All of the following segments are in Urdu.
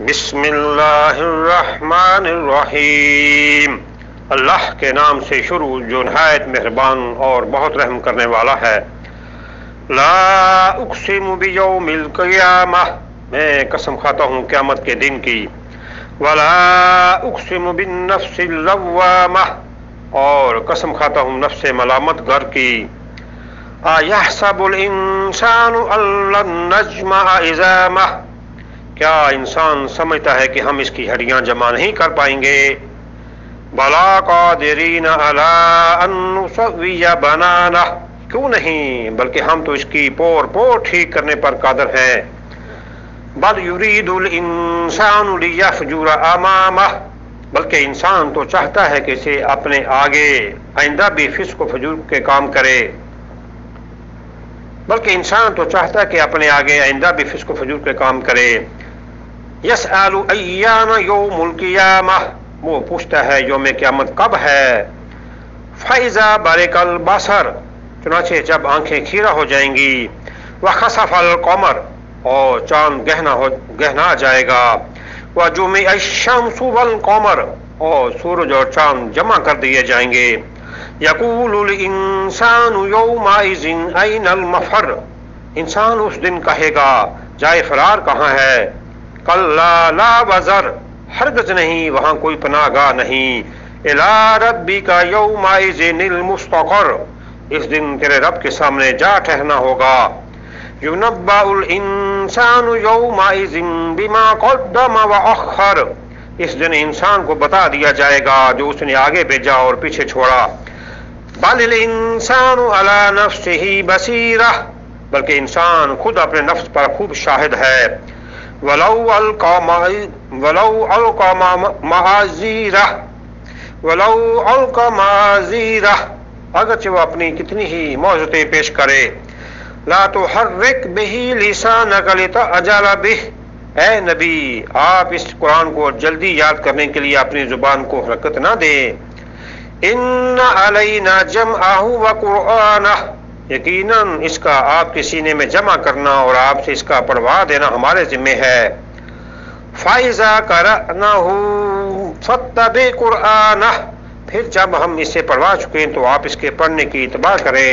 بسم اللہ الرحمن الرحیم، اللہ کے نام سے شروع جو نہایت مہربان اور بہت رحم کرنے والا ہے۔ لا اقسم بیوم القیامہ، میں قسم کھاتا ہوں قیامت کے دن کی۔ ولا اقسم بالنفس اللوامہ، اور قسم کھاتا ہوں نفس ملامت گر کی۔ ایحسب الانسان ان لن نجمع عظامہ، کیا انسان سمجھتا ہے کہ ہم اس کی ہڈیاں جمع نہیں کر پائیں گے؟ بلا قادرین علی ان نسوی بنانہ، کیوں نہیں، بلکہ ہم تو اس کی پور ٹھیک کرنے پر قادر ہیں۔ بل یرید الانسان لیفجر امامہ، بلکہ انسان تو چاہتا ہے کہ اسے اپنے آگے آئندہ بھی فسق و فجور کے کام کرے، بلکہ انسان تو چاہتا ہے کہ اپنے آگے آئندہ بھی فسق و فجور کے کام کرے۔ یسأل ایان یوم القیامہ، وہ پوچھتا ہے یوم قیامت کب ہے۔ فاذا برق البصر، چنانچہ جب آنکھیں کھیرا ہو جائیں گی۔ وخسف القمر، اور چاند گہنا جائے گا۔ وجمع الشمس والقمر، اور سورج اور چاند جمع کر دیے جائیں گے۔ یقول الانسان یومئذ این المفر، انسان اس دن کہے گا جائے فرار کہاں ہے۔ کلا لا وزر، ہرگز نہیں، وہاں کوئی پناہ گاہ نہیں۔ الی ربک یومئذ المستقر، اس دن تیرے رب کے سامنے جا ٹھہرنا ہوگا۔ ینبأ الانسان یومئذ بما قدم واخر، اس دن انسان کو بتا دیا جائے گا جو اس نے آگے بھیجا اور پیچھے چھوڑا۔ بل الانسان علی نفسہ بصیرہ، بلکہ انسان خود اپنے نفس پر خوب شاہد ہے۔ ولو القى معاذیرہ، اگرچہ وہ اپنی کتنی ہی معذرتیں پیش کرے۔ لا تحرک بہ لسانک لتعجل بہ، اے نبی آپ اس قرآن کو جلدی یاد کرنے کے لیے اپنی زبان کو حرکت نہ دیں۔ ان علینا جمعہ وقرآنہ، یقیناً اس کا آپ کے سینے میں جمع کرنا اور آپ سے اس کا پڑھوا دینا ہمارے ذمہ ہے۔ فَإِذَا قَرَأْنَاهُ فَاتَّبِعْ قُرْآنَهُ، پھر جب ہم اسے پڑھوا چکے تو آپ اس کے پڑھنے کی اتباع کریں۔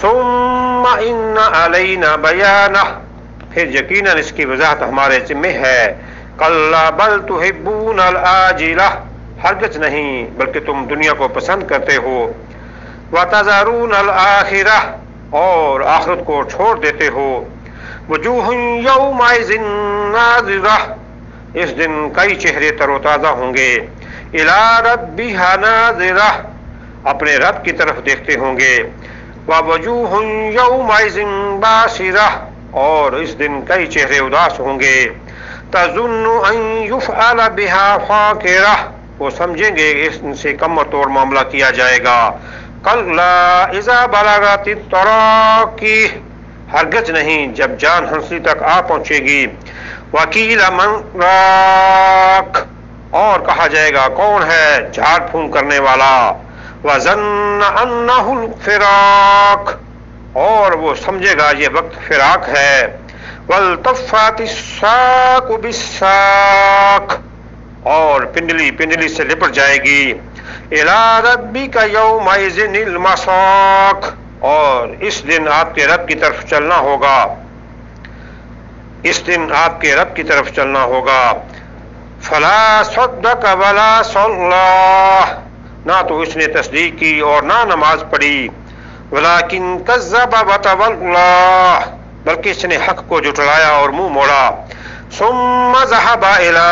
ثُمَّ إِنَّ عَلَيْنَا بَيَانَهُ، پھر یقیناً اس کی وضاحت ہمارے ذمہ ہے۔ كَلَّا بَلْ تُحِبُّونَ الْعَاجِلَةَ، ہرگز نہیں، بلکہ تم دنیا کو پسند کرتے ہو۔ وَتَذَرُونَ الْآخِرَةَ، اور آخرت کو چھوڑ دیتے ہو۔ وُجُوهٌ يَوْمَئِذٍ نَاظِرَةٌ، اس دن کئی چہرے تر و تازہ ہوں گے۔ إِلَى رَبِّهَا نَاظِرَةٌ، اپنے رب کی طرف دیکھتے ہوں گے۔ وَوُجُوهٌ يَوْمَئِذٍ بَاسِرَةٌ، اور اس دن کئی چہرے اداس ہوں گے۔ تَظُنُّ أَن يُفْعَلَ بِهَا فَاقِرَةٌ، وہ سمجھیں گے اس سے کم و توڑ معاملہ کیا جائے گا۔ کلا اذا بلغت التراقی، ہرگز نہیں جب جان ہنسلی تک آ پہنچے گی۔ وقیل من راق، اور کہا جائے گا کون ہے جھاڑ پھونک کرنے والا۔ وظن انہ الفراق، اور وہ سمجھے گا یہ وقت فراق ہے۔ والتفت الساق بالساق، اور پنڈلی سے لپٹ جائے گی۔ الی ربک یومئذ المساق، اور اس دن آپ کے رب کی طرف چلنا ہوگا، اس دن آپ کے رب کی طرف چلنا ہوگا۔ فلا صدق ولا صلی، نہ تو اس نے تصدیق کی اور نہ نماز پڑھی۔ ولکن کذب وتولی، بلکہ اس نے حق کو جھٹلایا اور منہ موڑا۔ ثم ذهب الى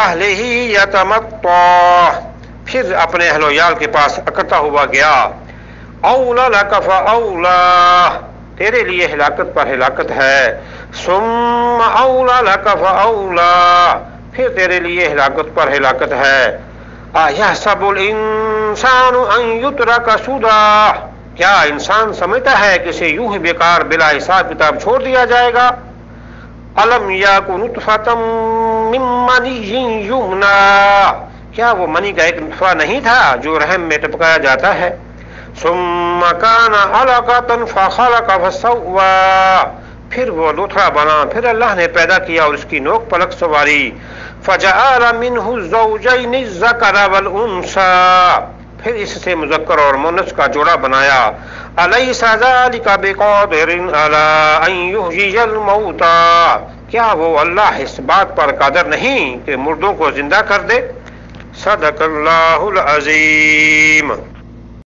اہلہ یتمطى، پھر اپنے اہل و عیال کے پاس اکڑتا ہوا گیا۔ اولی لک فاولی، تیرے لیے ہلاکت پر ہلاکت ہے۔ ثم اولی لک فاولی، پھر تیرے لیے ہلاکت پر ہلاکت ہے۔ ایحسب الانسان ان یترک سدی، کیا انسان سمجھتا ہے کہ اسے یوں ہی بیکار بلا حساب کتاب چھوڑ دیا جائے گا۔ الم یک نطفۃ من منی یمنی، کیا وہ منی کا ایک نطفہ نہیں تھا جو رحم میں ٹپکایا جاتا ہے۔ ثم کان علقۃ فخلق فسوی، پھر وہ لوتھڑا بنا، پھر اللہ نے پیدا کیا اور اس کی نوک پلک سواری، فجعل منہ الزوجین الذکر والانثى، پھر اس سے مذکر اور مؤنث کا جوڑا بنایا۔ الیس ذلک بقادر علی ان یحیی الموتى، کیا وہ اللہ اس بات پر قادر نہیں کہ مردوں کو زندہ کر دے؟ صدق اللہ العظیم۔